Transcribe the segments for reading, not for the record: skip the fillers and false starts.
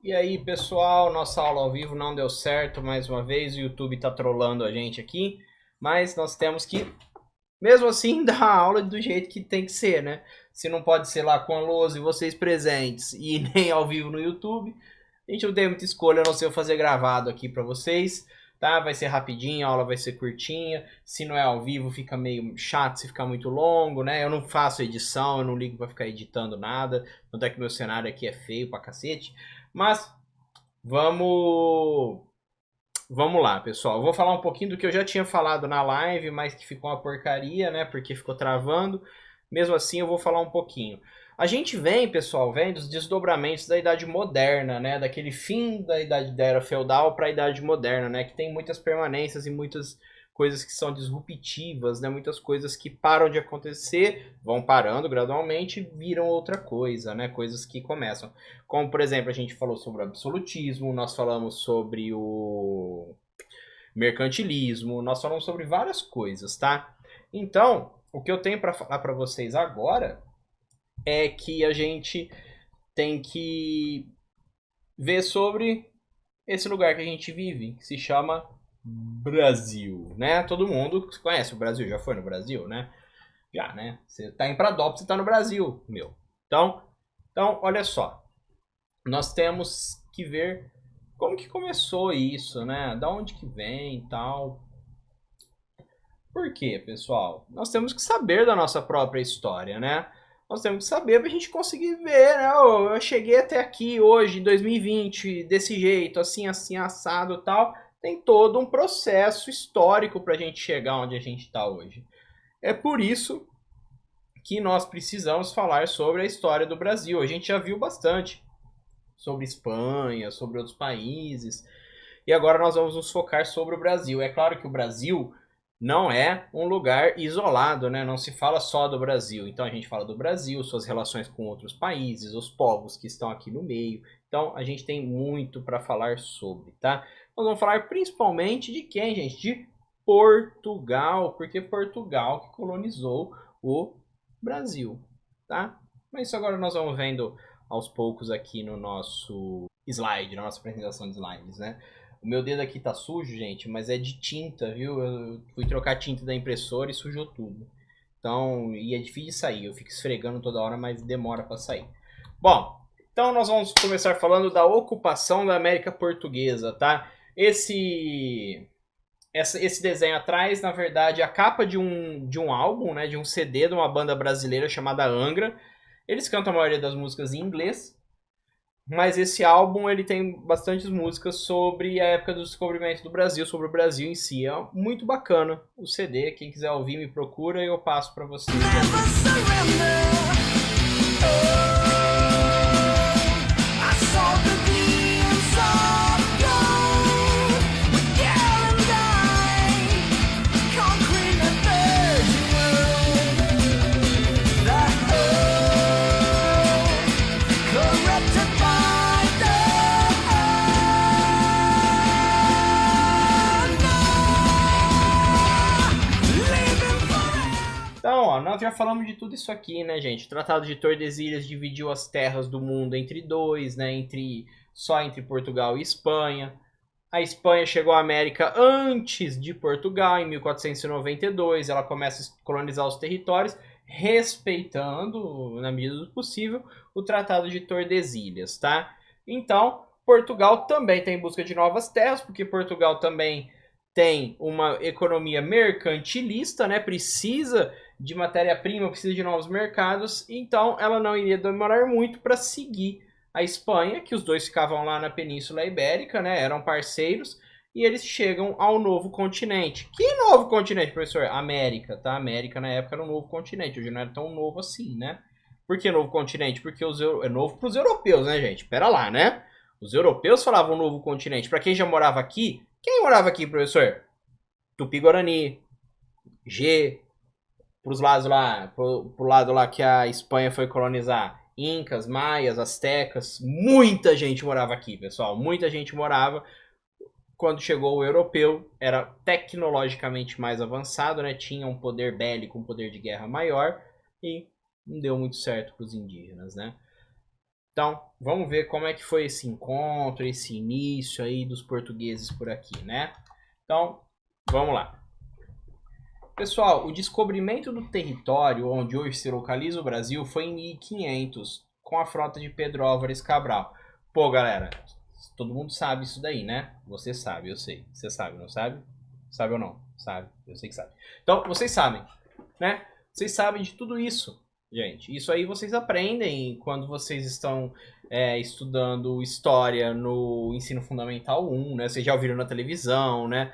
E aí, pessoal, nossa aula ao vivo não deu certo mais uma vez, o YouTube tá trollando a gente aqui, mas nós temos que, mesmo assim, dar a aula do jeito que tem que ser, né? Se não pode ser lá com a lousa e vocês presentes e nem ao vivo no YouTube, a gente não tem muita escolha a não ser eu fazer gravado aqui para vocês, tá? Vai ser rapidinho, a aula vai ser curtinha, se não é ao vivo fica meio chato se ficar muito longo, né? Eu não faço edição, eu não ligo para ficar editando nada, tanto é que meu cenário aqui é feio pra cacete, mas Vamos, vamos lá, pessoal. Eu vou falar um pouquinho do que eu já tinha falado na live, mas que ficou uma porcaria, né? Porque ficou travando. Mesmo assim, eu vou falar um pouquinho. A gente vem, pessoal, vem dos desdobramentos da Idade Moderna, né? Daquele fim da Era Feudal para a Idade Moderna, né? Que tem muitas permanências e muitas coisas que são disruptivas, né? Muitas coisas que param de acontecer, vão parando gradualmente, viram outra coisa, né? Coisas que começam. Como, por exemplo, a gente falou sobre o absolutismo, nós falamos sobre o mercantilismo, nós falamos sobre várias coisas, tá? Então, o que eu tenho para falar para vocês agora é que a gente tem que ver sobre esse lugar que a gente vive, que se chama Brasil, né? Todo mundo conhece o Brasil, já foi no Brasil, né? Já, né? Você tá em Pradópolis, você tá no Brasil, meu. Então, olha só. Nós temos que ver como que começou isso, né? Da onde que vem e tal. Por quê, pessoal? Nós temos que saber da nossa própria história, né? Nós temos que saber para a gente conseguir ver, né? Eu cheguei até aqui hoje, em 2020, desse jeito, assim, assim, assado e tal. Tem todo um processo histórico para a gente chegar onde a gente está hoje. É por isso que nós precisamos falar sobre a história do Brasil. A gente já viu bastante sobre Espanha, sobre outros países. E agora nós vamos nos focar sobre o Brasil. É claro que o Brasil não é um lugar isolado, né? Não se fala só do Brasil. Então a gente fala do Brasil, suas relações com outros países, os povos que estão aqui no meio. Então a gente tem muito para falar sobre, tá? Nós vamos falar principalmente de quem, gente? De Portugal, porque Portugal que colonizou o Brasil, tá? Mas isso agora nós vamos vendo aos poucos aqui no nosso slide, na nossa apresentação de slides, né? O meu dedo aqui tá sujo, gente, mas é de tinta, viu? Eu fui trocar tinta da impressora e sujou tudo. Então, e é difícil de sair. Eu fico esfregando toda hora, mas demora para sair. Bom, então nós vamos começar falando da ocupação da América Portuguesa, tá? Esse desenho atrás, na verdade, é a capa de um álbum, né? De um CD de uma banda brasileira chamada Angra. Eles cantam a maioria das músicas em inglês, mas esse álbum ele tem bastantes músicas sobre a época do descobrimento do Brasil, sobre o Brasil em si. É muito bacana o CD. Quem quiser ouvir, me procura e eu passo para vocês. Então, ó, nós já falamos de tudo isso aqui, né, gente? O Tratado de Tordesilhas dividiu as terras do mundo entre dois, né? Só entre Portugal e Espanha. A Espanha chegou à América antes de Portugal, em 1492. Ela começa a colonizar os territórios, respeitando, na medida do possível, o Tratado de Tordesilhas, tá? Então, Portugal também está em busca de novas terras, porque Portugal também tem uma economia mercantilista, né? Precisa de matéria-prima, precisa de novos mercados, então ela não iria demorar muito para seguir a Espanha, que os dois ficavam lá na Península Ibérica, né? Eram parceiros, e eles chegam ao novo continente. Que novo continente, professor? América, tá? América na época era um novo continente, hoje não era tão novo assim, né? Por que novo continente? Porque é novo para os europeus, né, gente? Pera lá, né? Os europeus falavam novo continente. Para quem já morava aqui, quem morava aqui, professor? Tupi-Guarani, G, pros lados lá, pro lado lá que a Espanha foi colonizar. Incas, maias, astecas, muita gente morava aqui, pessoal. Muita gente morava. Quando chegou o europeu, era tecnologicamente mais avançado, né? Tinha um poder bélico, um poder de guerra maior e não deu muito certo para os indígenas, né? Então, vamos ver como é que foi esse encontro, esse início aí dos portugueses por aqui, né? Então, vamos lá. Pessoal, o descobrimento do território onde hoje se localiza o Brasil foi em 1500, com a frota de Pedro Álvares Cabral. Pô, galera, todo mundo sabe isso daí, né? Você sabe, eu sei. Você sabe, não sabe? Sabe ou não? Sabe, eu sei que sabe. Então, vocês sabem, né? Vocês sabem de tudo isso, gente. Isso aí vocês aprendem quando vocês estão estudando história no ensino fundamental 1, né? Vocês já ouviram na televisão, né?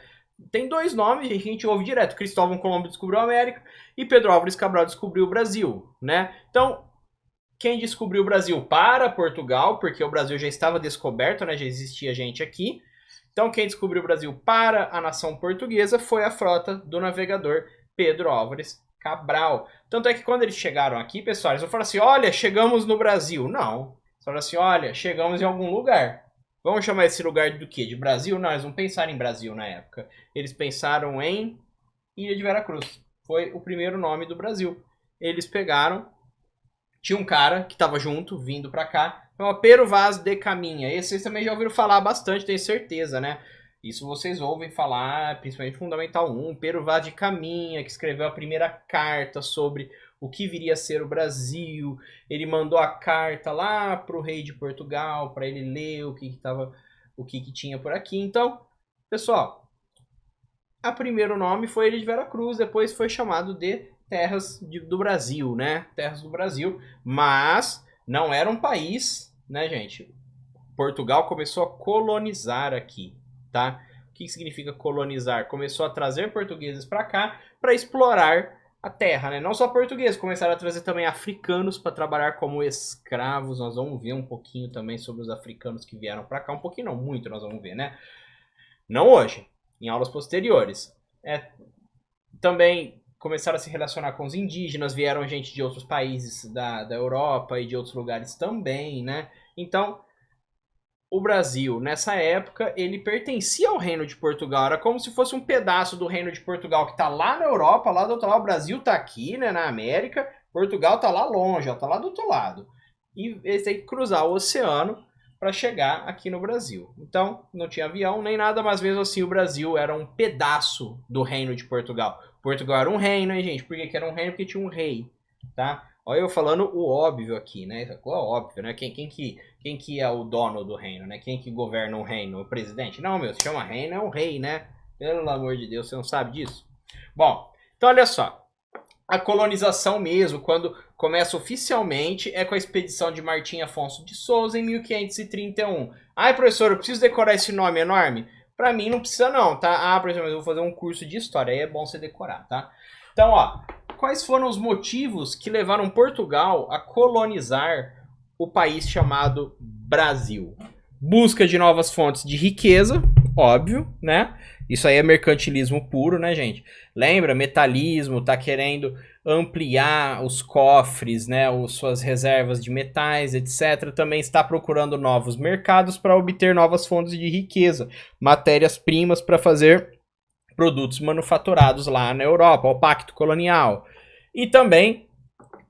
Tem dois nomes, gente, que a gente ouve direto. Cristóvão Colombo descobriu a América e Pedro Álvares Cabral descobriu o Brasil, né? Então, quem descobriu o Brasil para Portugal, porque o Brasil já estava descoberto, né? Já existia gente aqui. Então, quem descobriu o Brasil para a nação portuguesa foi a frota do navegador Pedro Álvares Cabral. Tanto é que quando eles chegaram aqui, pessoal, eles não falaram assim, olha, chegamos no Brasil. Não. Eles falaram assim, olha, chegamos em algum lugar. Vamos chamar esse lugar do quê? De Brasil? Não, eles não pensaram em Brasil na época. Eles pensaram em Ilha de Veracruz. Foi o primeiro nome do Brasil. Eles pegaram, tinha um cara que estava junto, vindo para cá, chama Pero Vaz de Caminha. Esse vocês também já ouviram falar bastante, tenho certeza, né? Isso vocês ouvem falar, principalmente Fundamental 1, Pero Vaz de Caminha, que escreveu a primeira carta sobre o que viria a ser o Brasil. Ele mandou a carta lá pro rei de Portugal, para ele ler o que tinha por aqui. Então, pessoal, a primeiro nome foi Ilha de Veracruz, depois foi chamado de Terras do Brasil, né? Terras do Brasil, mas não era um país, né, gente? Portugal começou a colonizar aqui, tá? O que significa colonizar? Começou a trazer portugueses para cá para explorar a terra, né? Não só portugueses, começaram a trazer também africanos para trabalhar como escravos. Nós vamos ver um pouquinho também sobre os africanos que vieram para cá, um pouquinho não, muito nós vamos ver, né? Não hoje, em aulas posteriores. Também começaram a se relacionar com os indígenas, vieram gente de outros países da Europa e de outros lugares também, né? Então, o Brasil, nessa época, ele pertencia ao Reino de Portugal. Era como se fosse um pedaço do Reino de Portugal que está lá na Europa, lá do outro lado. O Brasil está aqui, né, na América. Portugal está lá longe, está lá do outro lado. E eles têm que cruzar o oceano para chegar aqui no Brasil. Então, não tinha avião nem nada, mas mesmo assim o Brasil era um pedaço do Reino de Portugal. Portugal era um reino, hein, gente? Por que era um reino? Porque tinha um rei, tá? Olha eu falando o óbvio aqui, né? É óbvio, né? Quem que é o dono do reino, né? Quem que governa o reino? O presidente? Não, meu, se chama reino, é o rei, né? Pelo amor de Deus, você não sabe disso? Bom, então olha só. A colonização mesmo, quando começa oficialmente, é com a expedição de Martim Afonso de Souza em 1531. Ai, professor, eu preciso decorar esse nome enorme? Pra mim não precisa não, tá? Ah, professor, mas eu vou fazer um curso de história, aí é bom você decorar, tá? Então, ó, quais foram os motivos que levaram Portugal a colonizar o país chamado Brasil? Busca de novas fontes de riqueza, óbvio, né? Isso aí é mercantilismo puro, né, gente? Lembra? Metalismo, tá querendo ampliar os cofres, né? Suas reservas de metais, etc. Também está procurando novos mercados para obter novas fontes de riqueza, matérias-primas para fazer produtos manufaturados lá na Europa, o Pacto Colonial. E também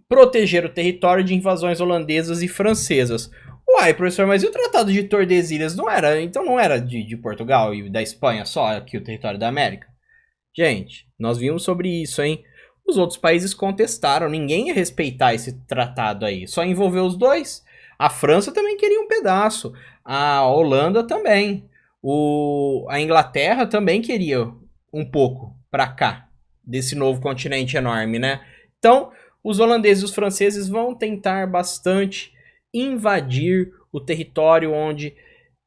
proteger o território de invasões holandesas e francesas. Uai, professor, mas e o Tratado de Tordesilhas não era? Então não era de Portugal e da Espanha só aqui o território da América? Gente, nós vimos sobre isso, hein? Os outros países contestaram, ninguém ia respeitar esse tratado aí, só envolveu os dois. A França também queria um pedaço, a Holanda também, a Inglaterra também queria um pouco para cá, desse novo continente enorme, né? Então, os holandeses e os franceses vão tentar bastante invadir o território onde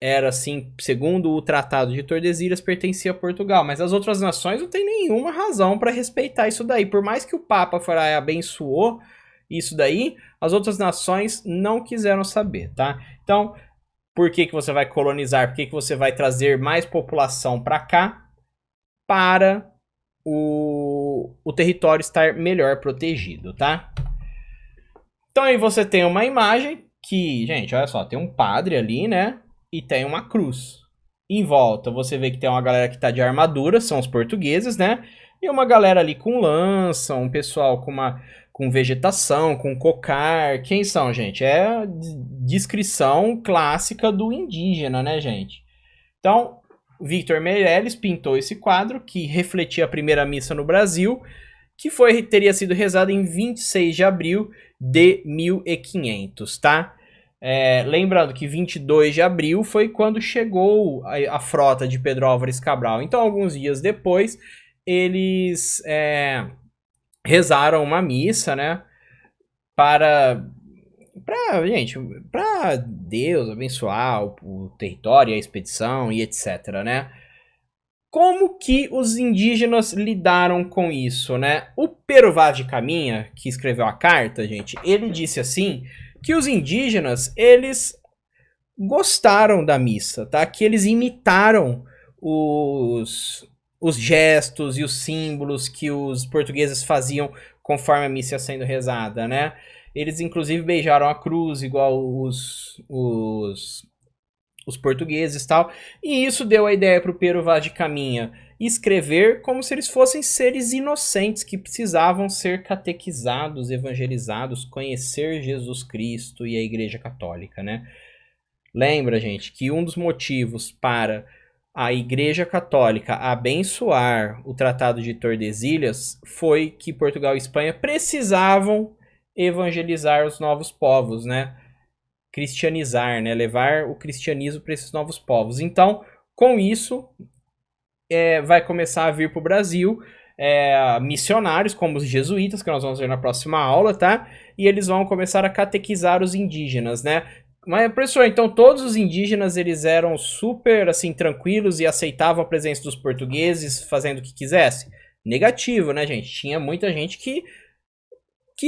era, assim, segundo o Tratado de Tordesilhas, pertencia a Portugal. Mas as outras nações não têm nenhuma razão para respeitar isso daí. Por mais que o Papa foi lá e abençoou isso daí, as outras nações não quiseram saber, tá? Então, por que você vai colonizar? Por que você vai trazer mais população para cá? Para o território estar melhor protegido, tá? Então aí você tem uma imagem que, gente, olha só, tem um padre ali, né? E tem uma cruz. Em volta você vê que tem uma galera que tá de armadura, são os portugueses, né? E uma galera ali com lança, um pessoal com com vegetação, com cocar. Quem são, gente? É a descrição clássica do indígena, né, gente? Então, Victor Meirelles pintou esse quadro que refletia a primeira missa no Brasil, que teria sido rezada em 26 de abril de 1500, tá? Lembrando que 22 de abril foi quando chegou a frota de Pedro Álvares Cabral. Então, alguns dias depois, eles rezaram uma missa, né? Para Deus abençoar o território, a expedição e etc, né? Como que os indígenas lidaram com isso, né? O Pero Vaz de Caminha, que escreveu a carta, gente, ele disse assim, que os indígenas, eles gostaram da missa, tá? Que eles imitaram os gestos e os símbolos que os portugueses faziam conforme a missa ia sendo rezada, né? Eles, inclusive, beijaram a cruz, igual os portugueses e tal. E isso deu a ideia para o Pero Vaz de Caminha escrever como se eles fossem seres inocentes que precisavam ser catequizados, evangelizados, conhecer Jesus Cristo e a Igreja Católica, né? Lembra, gente, que um dos motivos para a Igreja Católica abençoar o Tratado de Tordesilhas foi que Portugal e Espanha precisavam evangelizar os novos povos, né? Cristianizar, né? Levar o cristianismo para esses novos povos. Então, com isso, vai começar a vir para o Brasil missionários, como os jesuítas, que nós vamos ver na próxima aula, tá? E eles vão começar a catequizar os indígenas, né? Mas, professor, então todos os indígenas, eles eram super, assim, tranquilos e aceitavam a presença dos portugueses, fazendo o que quisesse? Negativo, né, gente? Tinha muita gente que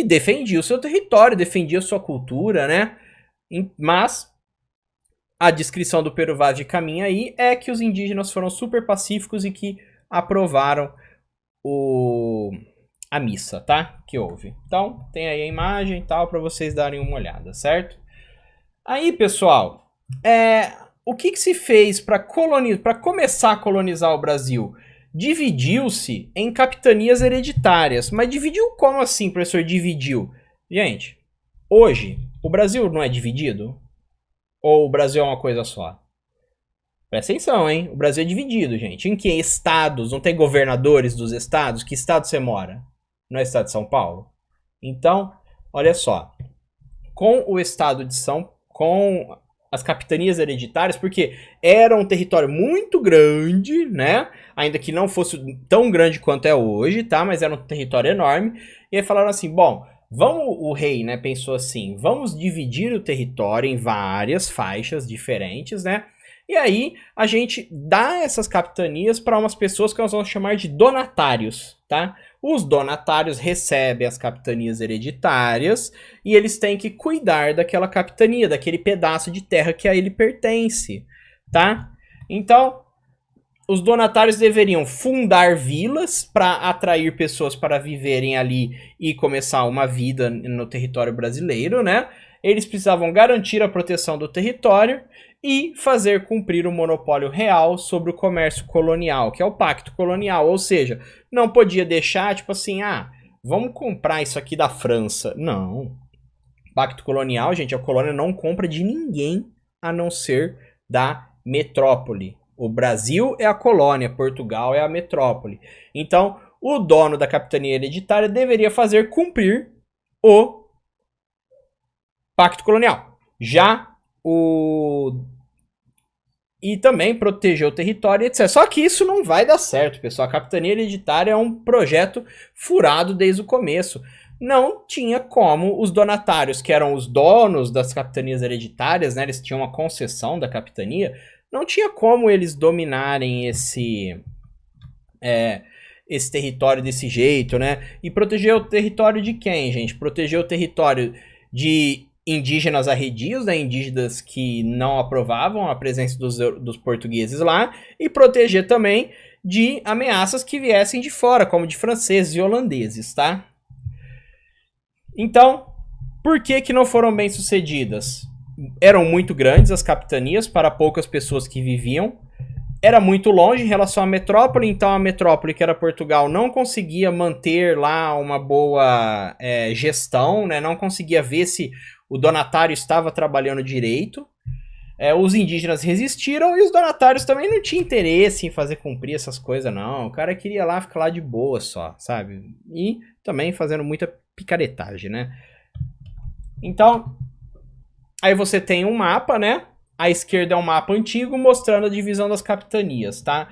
defendia o seu território, defendia a sua cultura, né? Mas a descrição do Pero Vaz de Caminha aí é que os indígenas foram super pacíficos e que aprovaram a missa, tá? Que houve. Então, tem aí a imagem e tal para vocês darem uma olhada, certo? Aí, pessoal, o que se fez para começar a colonizar o Brasil? Dividiu-se em capitanias hereditárias. Mas dividiu como assim, professor? Dividiu? Gente, hoje, o Brasil não é dividido? Ou o Brasil é uma coisa só? Presta atenção, hein? O Brasil é dividido, gente. Em que estados? Não tem governadores dos estados? Que estado você mora? No estado de São Paulo? Então, olha só. Com o estado de com as capitanias hereditárias, porque era um território muito grande, né? Ainda que não fosse tão grande quanto é hoje, tá? Mas era um território enorme. E aí falaram assim, bom, o rei, né, pensou assim, vamos dividir o território em várias faixas diferentes, né? E aí a gente dá essas capitanias para umas pessoas que nós vamos chamar de donatários, tá? Os donatários recebem as capitanias hereditárias e eles têm que cuidar daquela capitania, daquele pedaço de terra que a ele pertence, tá? Então, os donatários deveriam fundar vilas para atrair pessoas para viverem ali e começar uma vida no território brasileiro, né? Eles precisavam garantir a proteção do território e fazer cumprir o monopólio real sobre o comércio colonial, que é o pacto colonial, ou seja, não podia deixar, tipo assim, vamos comprar isso aqui da França. Não. Pacto colonial, gente, a colônia não compra de ninguém a não ser da metrópole. O Brasil é a colônia, Portugal é a metrópole. Então, o dono da capitania hereditária deveria fazer cumprir o pacto colonial. E também proteger o território, etc. Só que isso não vai dar certo, pessoal. A capitania hereditária é um projeto furado desde o começo. Não tinha como os donatários, que eram os donos das capitanias hereditárias, né, eles tinham uma concessão da capitania, não tinha como eles dominarem esse território desse jeito, né? E proteger o território de quem, gente? Proteger o território de indígenas arredios, né? Indígenas que não aprovavam a presença dos portugueses lá, e proteger também de ameaças que viessem de fora, como de franceses e holandeses, tá? Então, por que não foram bem sucedidas? Eram muito grandes as capitanias para poucas pessoas que viviam. era muito longe em relação à metrópole, então a metrópole, que era Portugal, não conseguia manter lá uma boa gestão, né? Não conseguia ver se o donatário estava trabalhando direito. Os indígenas resistiram e os donatários também não tinham interesse em fazer cumprir essas coisas, não. O cara queria lá ficar lá de boa só, sabe? E também fazendo muita picaretagem, né? Então, aí você tem um mapa, né? À esquerda é um mapa antigo mostrando a divisão das capitanias, tá?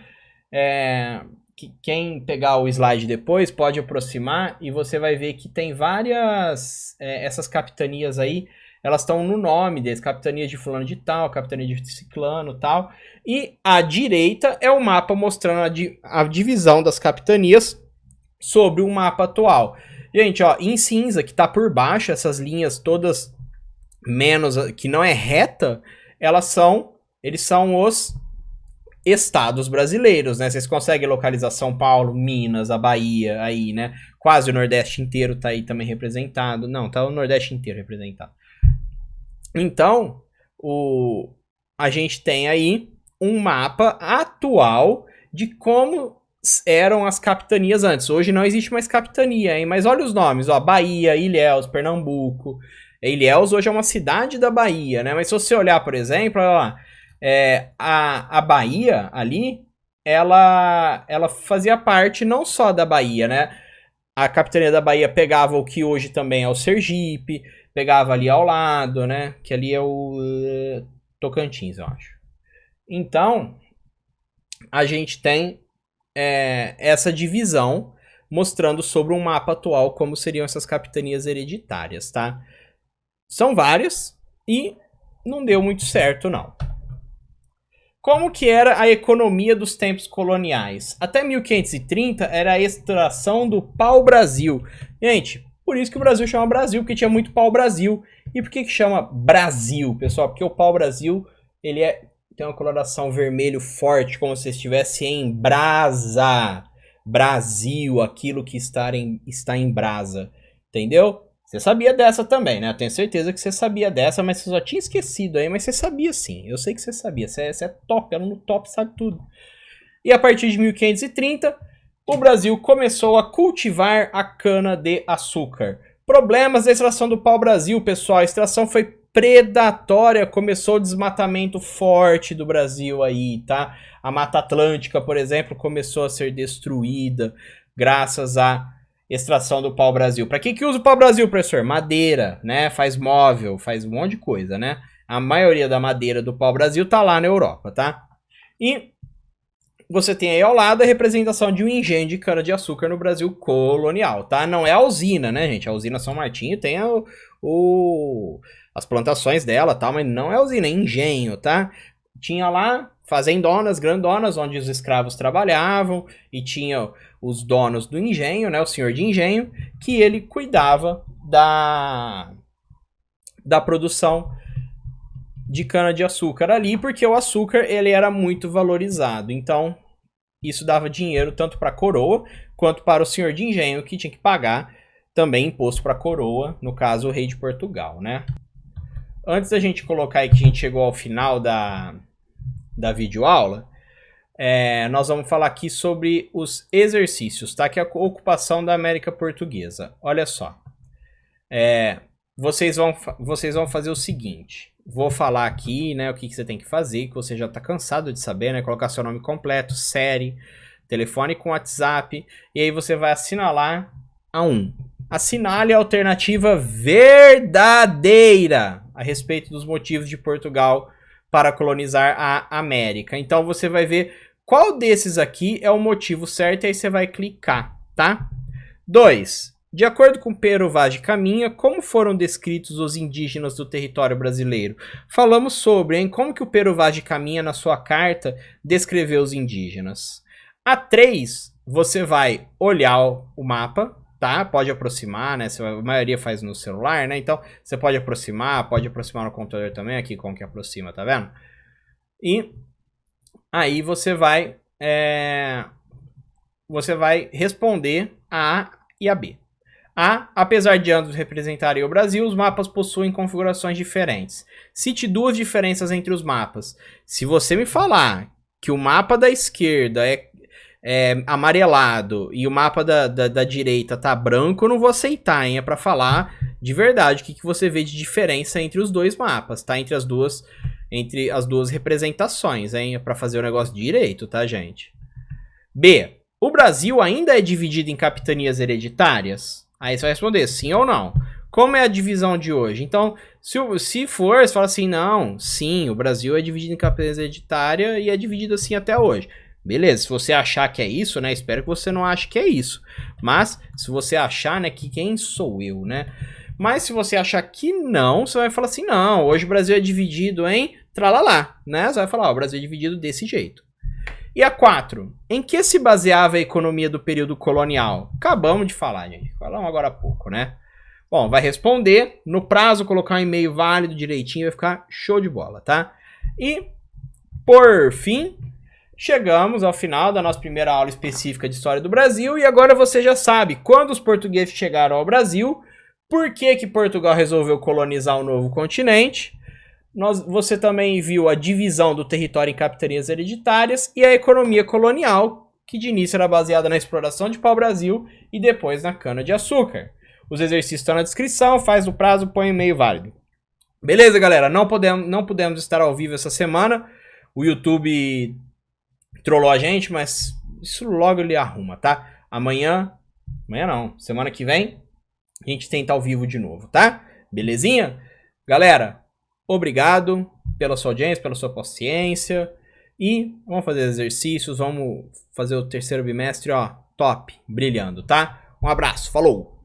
Quem pegar o slide depois pode aproximar e você vai ver que tem várias... essas capitanias aí, elas estão no nome deles. Capitania de fulano de tal, capitania de ciclano e tal. E à direita é o mapa mostrando a divisão das capitanias sobre o mapa atual. Gente, ó, em cinza, que tá por baixo, essas linhas todas menos... que não é reta... eles são os estados brasileiros, né? Vocês conseguem localizar São Paulo, Minas, a Bahia aí, né? Quase o Nordeste inteiro tá aí também representado. Não, tá o Nordeste inteiro representado. Então, a gente tem aí um mapa atual de como eram as capitanias antes. Hoje não existe mais capitania, hein? Mas olha os nomes, ó, Bahia, Ilhéus, Pernambuco... Ilhéus hoje é uma cidade da Bahia, né? Mas se você olhar, por exemplo, olha lá, a Bahia ali, ela fazia parte não só da Bahia, né? A capitania da Bahia pegava o que hoje também é o Sergipe, pegava ali ao lado, né? Que ali é o Tocantins, eu acho. Então, a gente tem essa divisão mostrando sobre um mapa atual como seriam essas capitanias hereditárias, tá? São várias e não deu muito certo, não. Como que era a economia dos tempos coloniais? Até 1530 era a extração do pau-brasil. Gente, por isso que o Brasil chama Brasil, porque tinha muito pau-brasil. E por que chama Brasil, pessoal? Porque o pau-brasil, ele tem uma coloração vermelho forte, como se estivesse em brasa. Brasil, aquilo que está em brasa. Entendeu? Você sabia dessa também, né? Eu tenho certeza que você sabia dessa, mas você só tinha esquecido aí, mas você sabia sim. Eu sei que você sabia. Você é top, aluno top, sabe tudo. E a partir de 1530, o Brasil começou a cultivar a cana-de-açúcar. Problemas da extração do pau-brasil, pessoal. A extração foi predatória, começou o desmatamento forte do Brasil aí, tá? A Mata Atlântica, por exemplo, começou a ser destruída graças à extração do pau-brasil. Para que usa o pau-brasil, professor? Madeira, né? Faz móvel, faz um monte de coisa, né? A maioria da madeira do pau-brasil tá lá na Europa, tá? E você tem aí ao lado a representação de um engenho de cana-de-açúcar no Brasil colonial, tá? Não é a usina, né, gente? A usina São Martinho tem as plantações dela, tá? Mas não é a usina, é engenho, tá? Tinha lá fazendonas, grandonas, onde os escravos trabalhavam, e tinha os donos do engenho, né, o senhor de engenho, que ele cuidava da produção de cana-de-açúcar ali, porque o açúcar ele era muito valorizado. Então, isso dava dinheiro tanto para a coroa, quanto para o senhor de engenho, que tinha que pagar também imposto para a coroa, no caso, o rei de Portugal, né? Antes da gente colocar aí que a gente chegou ao final da videoaula, nós vamos falar aqui sobre os exercícios, tá? Que é a ocupação da América Portuguesa. Olha só. Vocês vão fazer o seguinte. Vou falar aqui, né, o que você tem que fazer, que você já está cansado de saber, né? Colocar seu nome completo, série, telefone com WhatsApp, e aí você vai assinalar a 1. Assinale a alternativa verdadeira a respeito dos motivos de Portugal para colonizar a América. Então você vai ver qual desses aqui é o motivo certo e aí você vai clicar, tá? 2. De acordo com Pero Vaz de Caminha, como foram descritos os indígenas do território brasileiro? Falamos sobre, hein? Como que o Pero Vaz de Caminha, na sua carta, descreveu os indígenas. A 3, você vai olhar o mapa, tá? Pode aproximar, né? A maioria faz no celular, né? Então, você pode aproximar no computador também, aqui como que aproxima, tá vendo? E aí você vai responder a A e a B. Apesar de ambos representarem o Brasil, os mapas possuem configurações diferentes. Cite 2 diferenças entre os mapas. Se você me falar que o mapa da esquerda é amarelado e o mapa da direita tá branco, eu não vou aceitar, hein? É pra falar de verdade o que você vê de diferença entre os dois mapas, tá? Entre as duas representações, hein? É pra fazer o negócio direito, tá, gente? B. O Brasil ainda é dividido em capitanias hereditárias? Aí você vai responder sim ou não. Como é a divisão de hoje? Então, se for, você fala assim, não, sim, o Brasil é dividido em capitanias hereditárias e é dividido assim até hoje. Beleza, se você achar que é isso, né? Espero que você não ache que é isso. Mas, se você achar, né, que quem sou eu, né? Mas se você achar que não, você vai falar assim, não, hoje o Brasil é dividido em tralalá, né? Você vai falar, ó, o Brasil é dividido desse jeito. E a 4, em que se baseava a economia do período colonial? Acabamos de falar, gente. Falamos agora há pouco, né? Bom, vai responder, no prazo colocar um e-mail válido direitinho, vai ficar show de bola, tá? E, por fim, chegamos ao final da nossa primeira aula específica de História do Brasil e agora você já sabe quando os portugueses chegaram ao Brasil, por que Portugal resolveu colonizar um novo continente. Você também viu a divisão do território em capitanias hereditárias e a economia colonial, que de início era baseada na exploração de pau-brasil e depois na cana-de-açúcar. Os exercícios estão na descrição, faz o prazo, põe e-mail válido. Beleza, galera? Não pudemos estar ao vivo essa semana. O YouTube trollou a gente, mas isso logo ele arruma, tá? Amanhã não, semana que vem, a gente tenta ao vivo de novo, tá? Belezinha? Galera, obrigado pela sua audiência, pela sua paciência. E vamos fazer exercícios, vamos fazer o terceiro bimestre, ó, top, brilhando, tá? Um abraço, falou!